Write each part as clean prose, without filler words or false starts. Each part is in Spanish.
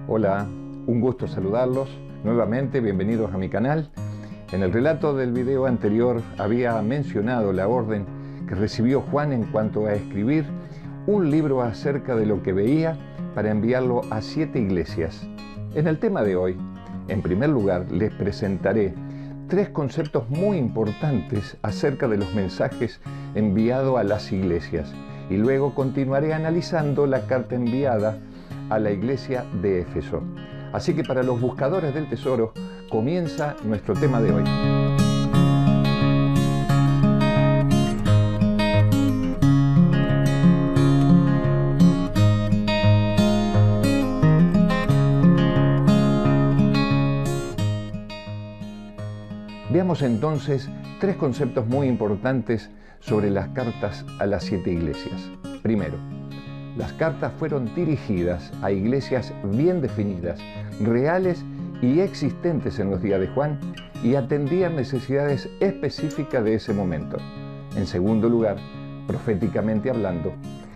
Hola, un gusto saludarlos. Nuevamente, bienvenidos a mi canal. En el relato del video anterior había mencionado la orden que recibió Juan en cuanto a escribir un libro acerca de lo que veía para enviarlo a 7 iglesias. En el tema de hoy, en primer lugar, les presentaré 3 conceptos muy importantes acerca de los mensajes enviados a las iglesias y luego continuaré analizando la carta enviada a la iglesia de Éfeso. Así que para los buscadores del tesoro, comienza nuestro tema de hoy. Veamos entonces 3 conceptos muy importantes sobre las cartas a las 7 iglesias. Primero, las cartas fueron dirigidas a iglesias bien definidas, reales y existentes en los días de Juan y atendían necesidades específicas de ese momento. En segundo lugar, proféticamente hablando,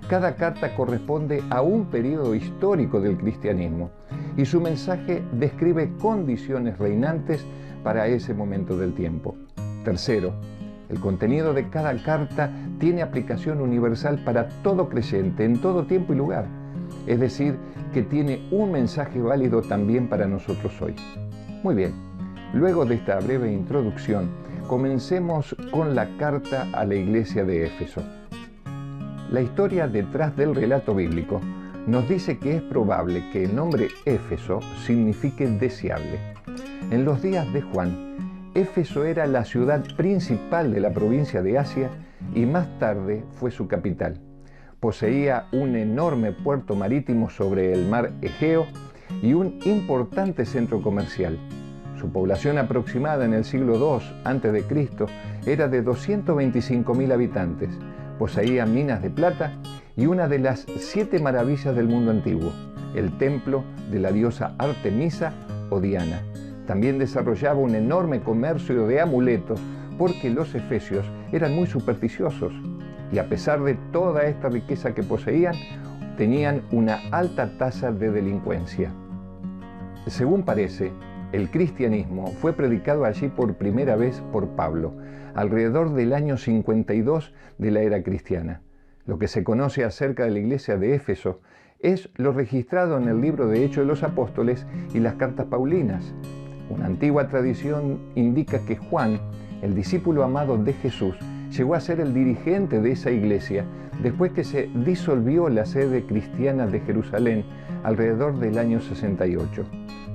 cada carta corresponde a un periodo histórico del cristianismo y su mensaje describe condiciones reinantes para ese momento del tiempo. Tercero, el contenido de cada carta tiene aplicación universal para todo creyente, en todo tiempo y lugar. Es decir, que tiene un mensaje válido también para nosotros hoy. Muy bien, luego de esta breve introducción, comencemos con la carta a la iglesia de Éfeso. La historia detrás del relato bíblico nos dice que es probable que el nombre Éfeso signifique deseable. En los días de Juan, Éfeso era la ciudad principal de la provincia de Asia y más tarde fue su capital. Poseía un enorme puerto marítimo sobre el mar Egeo y un importante centro comercial. Su población aproximada en el siglo II a.C. era de 225.000 habitantes. Poseía minas de plata y una de las 7 maravillas del mundo antiguo, el templo de la diosa Artemisa o Diana. También desarrollaba un enorme comercio de amuletos porque los efesios eran muy supersticiosos y a pesar de toda esta riqueza que poseían, tenían una alta tasa de delincuencia. Según parece, el cristianismo fue predicado allí por primera vez por Pablo, alrededor del año 52 de la era cristiana. Lo que se conoce acerca de la iglesia de Éfeso es lo registrado en el libro de Hechos de los Apóstoles y las cartas paulinas. Una antigua tradición indica que Juan, el discípulo amado de Jesús, llegó a ser el dirigente de esa iglesia después que se disolvió la sede cristiana de Jerusalén alrededor del año 68.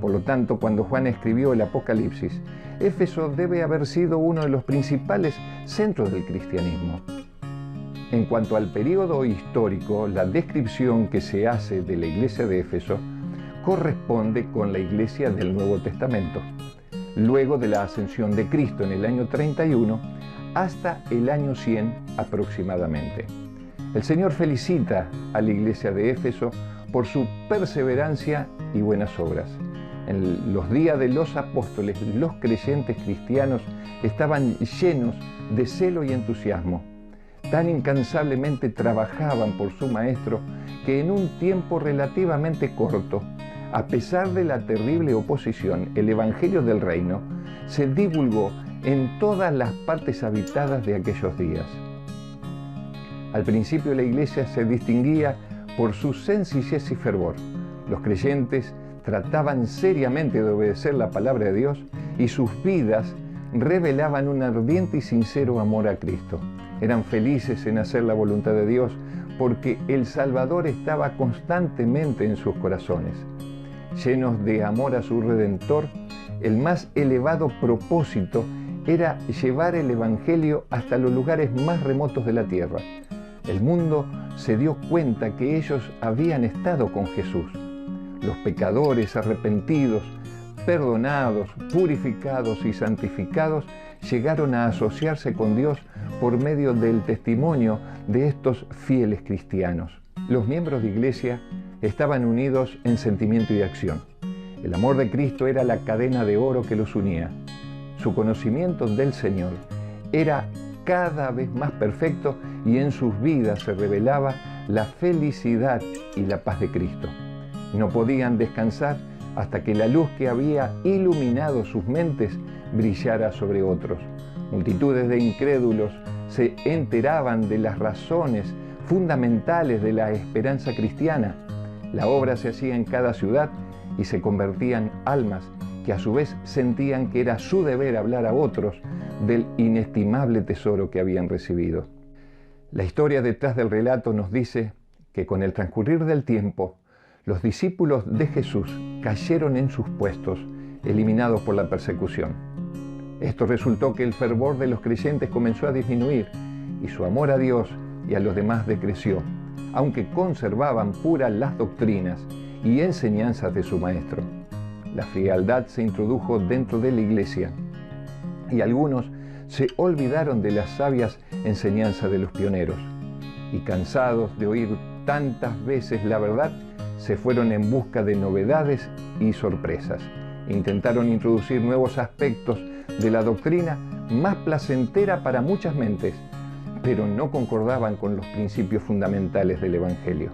Por lo tanto, cuando Juan escribió el Apocalipsis, Éfeso debe haber sido uno de los principales centros del cristianismo. En cuanto al periodo histórico, la descripción que se hace de la iglesia de Éfeso corresponde con la iglesia del Nuevo Testamento, luego de la ascensión de Cristo en el año 31 hasta el año 100 aproximadamente. El Señor felicita a la iglesia de Éfeso por su perseverancia y buenas obras. En los días de los apóstoles, los creyentes cristianos estaban llenos de celo y entusiasmo. Tan incansablemente trabajaban por su maestro que en un tiempo relativamente corto, a pesar de la terrible oposición, el Evangelio del Reino se divulgó en todas las partes habitadas de aquellos días. Al principio la iglesia se distinguía por su sencillez y fervor. Los creyentes trataban seriamente de obedecer la palabra de Dios y sus vidas revelaban un ardiente y sincero amor a Cristo. Eran felices en hacer la voluntad de Dios porque el Salvador estaba constantemente en sus corazones. Llenos de amor a su Redentor, el más elevado propósito era llevar el Evangelio hasta los lugares más remotos de la tierra. El mundo se dio cuenta que ellos habían estado con Jesús. Los pecadores arrepentidos, perdonados, purificados y santificados llegaron a asociarse con Dios por medio del testimonio de estos fieles cristianos. Los miembros de iglesia estaban unidos en sentimiento y acción. El amor de Cristo era la cadena de oro que los unía. Su conocimiento del Señor era cada vez más perfecto y en sus vidas se revelaba la felicidad y la paz de Cristo. No podían descansar hasta que la luz que había iluminado sus mentes brillara sobre otros. Multitudes de incrédulos se enteraban de las razones fundamentales de la esperanza cristiana. La obra se hacía en cada ciudad y se convertían almas que a su vez sentían que era su deber hablar a otros del inestimable tesoro que habían recibido. La historia detrás del relato nos dice que con el transcurrir del tiempo, los discípulos de Jesús cayeron en sus puestos, eliminados por la persecución. Esto resultó que el fervor de los creyentes comenzó a disminuir y su amor a Dios y a los demás decreció, aunque conservaban puras las doctrinas y enseñanzas de su maestro. La frialdad se introdujo dentro de la iglesia y algunos se olvidaron de las sabias enseñanzas de los pioneros y, cansados de oír tantas veces la verdad, se fueron en busca de novedades y sorpresas. Intentaron introducir nuevos aspectos de la doctrina más placentera para muchas mentes, pero no concordaban con los principios fundamentales del Evangelio.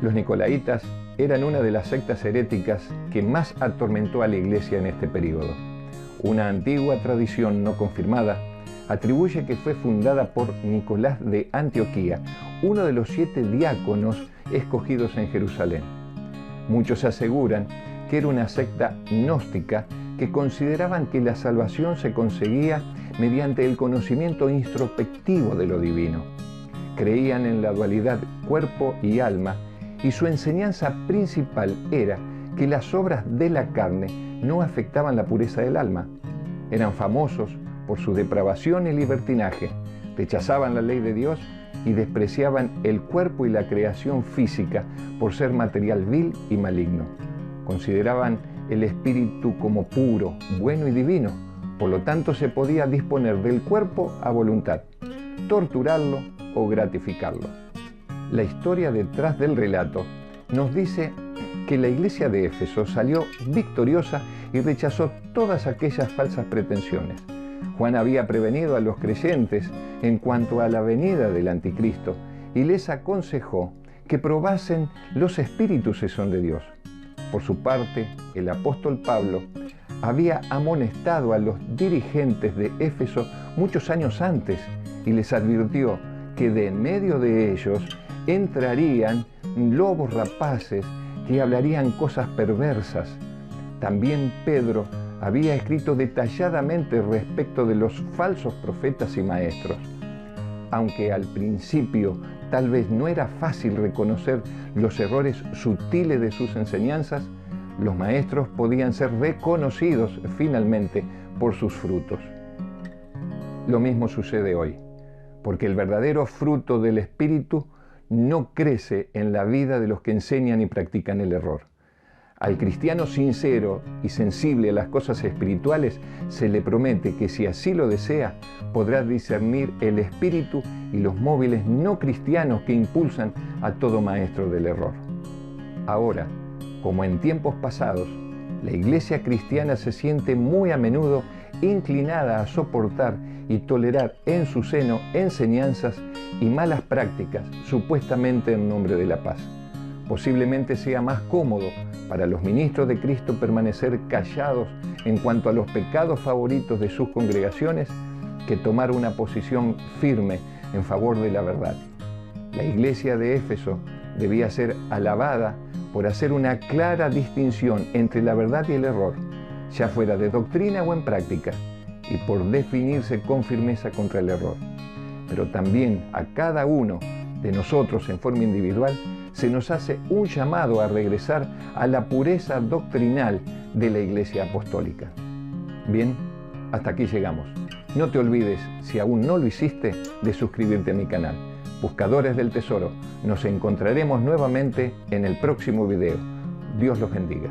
Los nicolaitas eran una de las sectas heréticas que más atormentó a la iglesia en este período. Una antigua tradición no confirmada atribuye que fue fundada por Nicolás de Antioquía, uno de los 7 diáconos escogidos en Jerusalén. Muchos aseguran que era una secta gnóstica que consideraban que la salvación se conseguía mediante el conocimiento introspectivo de lo divino. Creían en la dualidad cuerpo y alma y su enseñanza principal era que las obras de la carne no afectaban la pureza del alma. Eran famosos por su depravación y libertinaje, rechazaban la ley de Dios y despreciaban el cuerpo y la creación física por ser material vil y maligno. Consideraban el espíritu como puro, bueno y divino, por lo tanto se podía disponer del cuerpo a voluntad, torturarlo o gratificarlo. La historia detrás del relato nos dice que la iglesia de Éfeso salió victoriosa y rechazó todas aquellas falsas pretensiones. Juan había prevenido a los creyentes en cuanto a la venida del anticristo y les aconsejó que probasen los espíritus si son de Dios. Por su parte, el apóstol Pablo había amonestado a los dirigentes de Éfeso muchos años antes y les advirtió que de en medio de ellos entrarían lobos rapaces que hablarían cosas perversas. También Pedro había escrito detalladamente respecto de los falsos profetas y maestros. Aunque al principio tal vez no era fácil reconocer los errores sutiles de sus enseñanzas, los maestros podían ser reconocidos finalmente por sus frutos. Lo mismo sucede hoy, porque el verdadero fruto del Espíritu no crece en la vida de los que enseñan y practican el error. Al cristiano sincero y sensible a las cosas espirituales se le promete que si así lo desea, podrá discernir el espíritu y los móviles no cristianos que impulsan a todo maestro del error. Ahora, como en tiempos pasados, la iglesia cristiana se siente muy a menudo inclinada a soportar y tolerar en su seno enseñanzas y malas prácticas supuestamente en nombre de la paz. Posiblemente sea más cómodo para los ministros de Cristo permanecer callados en cuanto a los pecados favoritos de sus congregaciones que tomar una posición firme en favor de la verdad. La iglesia de Éfeso debía ser alabada por hacer una clara distinción entre la verdad y el error, ya fuera de doctrina o en práctica, y por definirse con firmeza contra el error. Pero también a cada uno de nosotros en forma individual se nos hace un llamado a regresar a la pureza doctrinal de la Iglesia Apostólica. Bien, hasta aquí llegamos. No te olvides, si aún no lo hiciste, de suscribirte a mi canal. Buscadores del Tesoro, nos encontraremos nuevamente en el próximo video. Dios los bendiga.